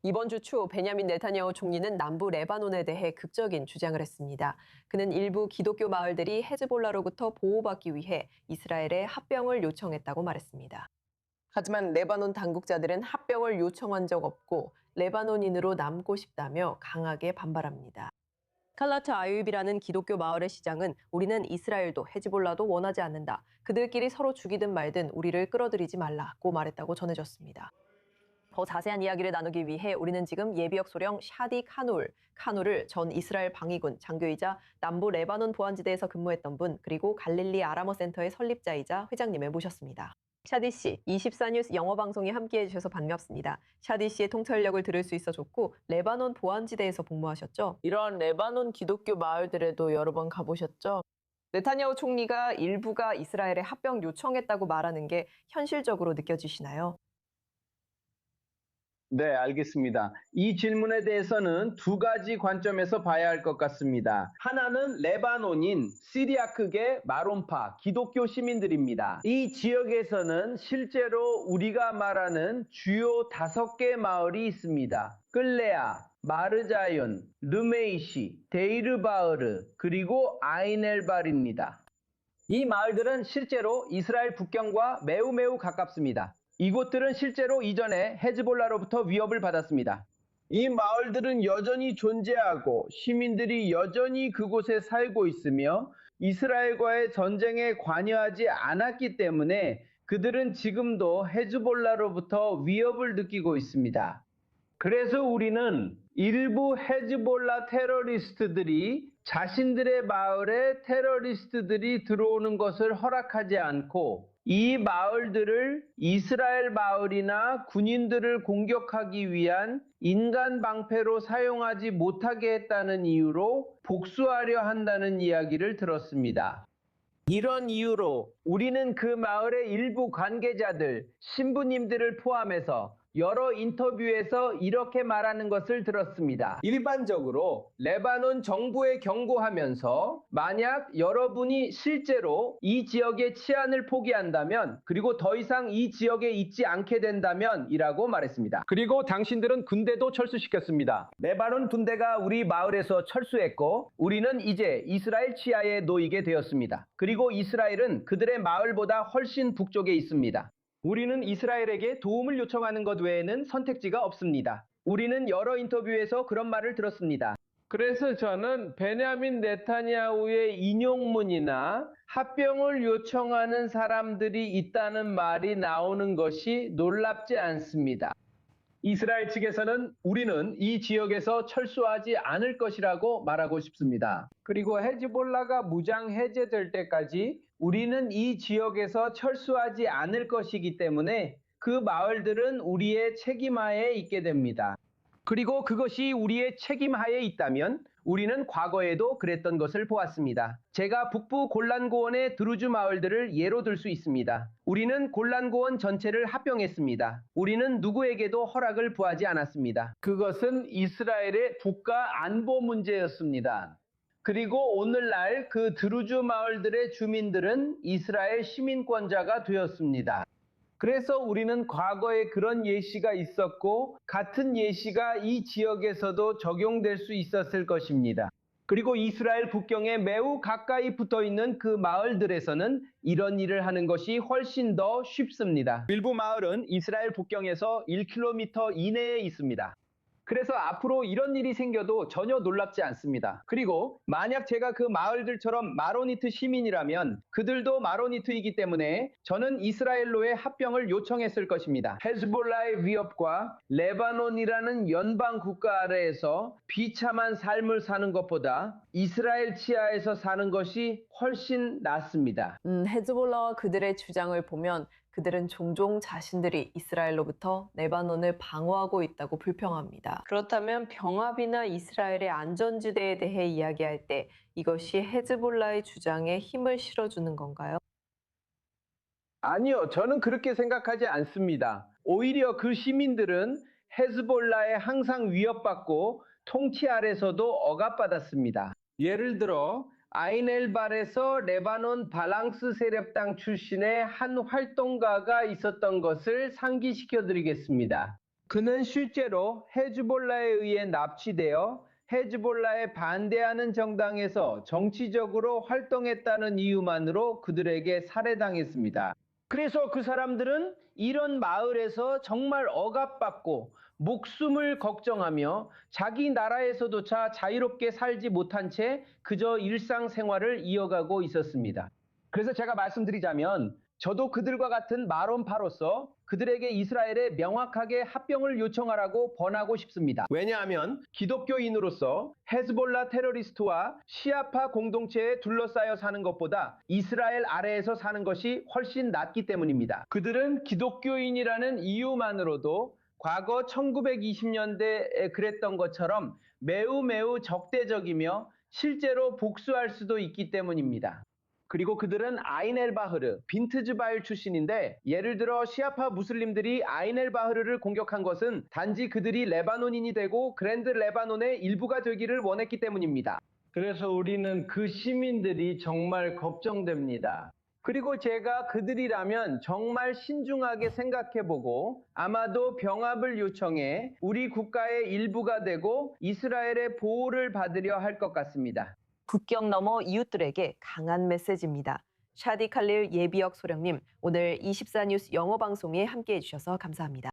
이번 주 초 베냐민 네타냐후 총리는 남부 레바논에 대해 극적인 주장을 했습니다. 그는 일부 기독교 마을들이 헤즈볼라로부터 보호받기 위해 이스라엘에 합병을 요청했다고 말했습니다. 하지만 레바논 당국자들은 합병을 요청한 적 없고 레바논인으로 남고 싶다며 강하게 반발합니다. 칼라트 아유입이라는 기독교 마을의 시장은 우리는 이스라엘도 헤즈볼라도 원하지 않는다. 그들끼리 서로 죽이든 말든 우리를 끌어들이지 말라고 말했다고 전해졌습니다. 더 자세한 이야기를 나누기 위해 우리는 지금 예비역 소령 샤디 카눌을 전 이스라엘 방위군 장교이자 남부 레바논 보안지대에서 근무했던 분, 그리고 갈릴리 아라머 센터의 설립자이자 회장님을 모셨습니다. 샤디 씨, 24뉴스 영어 방송에 함께해 주셔서 반갑습니다. 샤디 씨의 통찰력을 들을 수 있어 좋고, 레바논 보안지대에서 복무하셨죠? 이런 레바논 기독교 마을들에도 여러 번 가보셨죠? 네타냐후 총리가 일부가 이스라엘에 합병 요청했다고 말하는 게 현실적으로 느껴지시나요? 네, 알겠습니다. 이 질문에 대해서는 두 가지 관점에서 봐야 할 것 같습니다. 하나는 레바논인 시리아크계 마론파 기독교 시민들입니다. 이 지역에서는 실제로 우리가 말하는 주요 5개 마을이 있습니다. 끌레아, 마르자yon, 르메이시, 데이르바흐르, 그리고 아인엘발입니다. 이 마을들은 실제로 이스라엘 국경과 매우 가깝습니다. 이곳들은 실제로 이전에 헤즈볼라로부터 위협을 받았습니다. 이 마을들은 여전히 존재하고 시민들이 여전히 그곳에 살고 있으며 이스라엘과의 전쟁에 관여하지 않았기 때문에 그들은 지금도 헤즈볼라로부터 위협을 느끼고 있습니다. 그래서 우리는 일부 헤즈볼라 테러리스트들이 자신들의 마을에 테러리스트들이 들어오는 것을 허락하지 않고 이 마을들을 이스라엘 마을이나 군인들을 공격하기 위한 인간 방패로 사용하지 못하게 했다는 이유로 복수하려 한다는 이야기를 들었습니다. 이런 이유로 우리는 그 마을의 일부 관계자들, 신부님들을 포함해서 여러 인터뷰에서 이렇게 말하는 것을 들었습니다. 일반적으로 레바논 정부에 경고하면서 만약 여러분이 실제로 이 지역의 치안을 포기한다면, 그리고 더 이상 이 지역에 있지 않게 된다면 이라고 말했습니다. 그리고 당신들은 군대도 철수시켰습니다. 레바논 군대가 우리 마을에서 철수했고 우리는 이제 이스라엘 치하에 놓이게 되었습니다. 그리고 이스라엘은 그들의 마을보다 훨씬 북쪽에 있습니다. 우리는 이스라엘에게 도움을 요청하는 것 외에는 선택지가 없습니다. 우리는 여러 인터뷰에서 그런 말을 들었습니다. 그래서 저는 베냐민 네타냐후의 인용문이나 합병을 요청하는 사람들이 있다는 말이 나오는 것이 놀랍지 않습니다. 이스라엘 측에서는 우리는 이 지역에서 철수하지 않을 것이라고 말하고 싶습니다. 그리고 헤즈볼라가 무장 해제될 때까지 우리는 이 지역에서 철수하지 않을 것이기 때문에 그 마을들은 우리의 책임하에 있게 됩니다. 그리고 그것이 우리의 책임하에 있다면 우리는 과거에도 그랬던 것을 보았습니다. 제가 북부 골란고원의 드루즈 마을들을 예로 들 수 있습니다. 우리는 골란고원 전체를 합병했습니다. 우리는 누구에게도 허락을 구하지 않았습니다. 그것은 이스라엘의 국가 안보 문제였습니다. 그리고 오늘날 그 드루즈 마을들의 주민들은 이스라엘 시민권자가 되었습니다. 그래서 우리는 과거에 그런 예시가 있었고 같은 예시가 이 지역에서도 적용될 수 있었을 것입니다. 그리고 이스라엘 국경에 매우 가까이 붙어 있는 그 마을들에서는 이런 일을 하는 것이 훨씬 더 쉽습니다. 일부 마을은 이스라엘 국경에서 1km 이내에 있습니다. 그래서 앞으로 이런 일이 생겨도 전혀 놀랍지 않습니다. 그리고 만약 제가 그 마을들처럼 마로니트 시민이라면 그들도 마로니트이기 때문에 저는 이스라엘로의 합병을 요청했을 것입니다. 헤즈볼라의 위협과 레바논이라는 연방 국가 아래에서 비참한 삶을 사는 것보다 이스라엘 치하에서 사는 것이 훨씬 낫습니다. 헤즈볼라와 그들의 주장을 보면 그들은 종종 자신들이 이스라엘로부터 레바논을 방어하고 있다고 불평합니다. 그렇다면 병합이나 이스라엘의 안전지대에 대해 이야기할 때 이것이 헤즈볼라의 주장에 힘을 실어주는 건가요? 아니요, 저는 그렇게 생각하지 않습니다. 오히려 그 시민들은 헤즈볼라에 항상 위협받고 통치 아래서도 억압받았습니다. 예를 들어 아인엘발에서 레바논 발랑스 세력당 출신의 한 활동가가 있었던 것을 상기시켜 드리겠습니다. 그는 실제로 헤즈볼라에 의해 납치되어 헤즈볼라에 반대하는 정당에서 정치적으로 활동했다는 이유만으로 그들에게 살해당했습니다. 그래서 그 사람들은 이런 마을에서 정말 억압받고 목숨을 걱정하며 자기 나라에서조차 자유롭게 살지 못한 채 그저 일상생활을 이어가고 있었습니다. 그래서 제가 말씀드리자면 저도 그들과 같은 마론파로서 그들에게 이스라엘에 명확하게 합병을 요청하라고 번하고 싶습니다. 왜냐하면 기독교인으로서 헤즈볼라 테러리스트와 시아파 공동체에 둘러싸여 사는 것보다 이스라엘 아래에서 사는 것이 훨씬 낫기 때문입니다. 그들은 기독교인이라는 이유만으로도 과거 1920년대에 그랬던 것처럼 매우 적대적이며 실제로 복수할 수도 있기 때문입니다. 그리고 그들은 아인 엘-바흐르, 빈트즈바일 출신인데 예를 들어 시아파 무슬림들이 아인 엘-바흐르를 공격한 것은 단지 그들이 레바논인이 되고 그랜드 레바논의 일부가 되기를 원했기 때문입니다. 그래서 우리는 그 시민들이 정말 걱정됩니다. 그리고 제가 그들이라면 정말 신중하게 생각해보고 아마도 병합을 요청해 우리 국가의 일부가 되고 이스라엘의 보호를 받으려 할 것 같습니다. 국경 너머 이웃들에게 강한 메시지입니다. 샤디 칼릴 예비역 소령님, 오늘 24뉴스 영어 방송에 함께해 주셔서 감사합니다.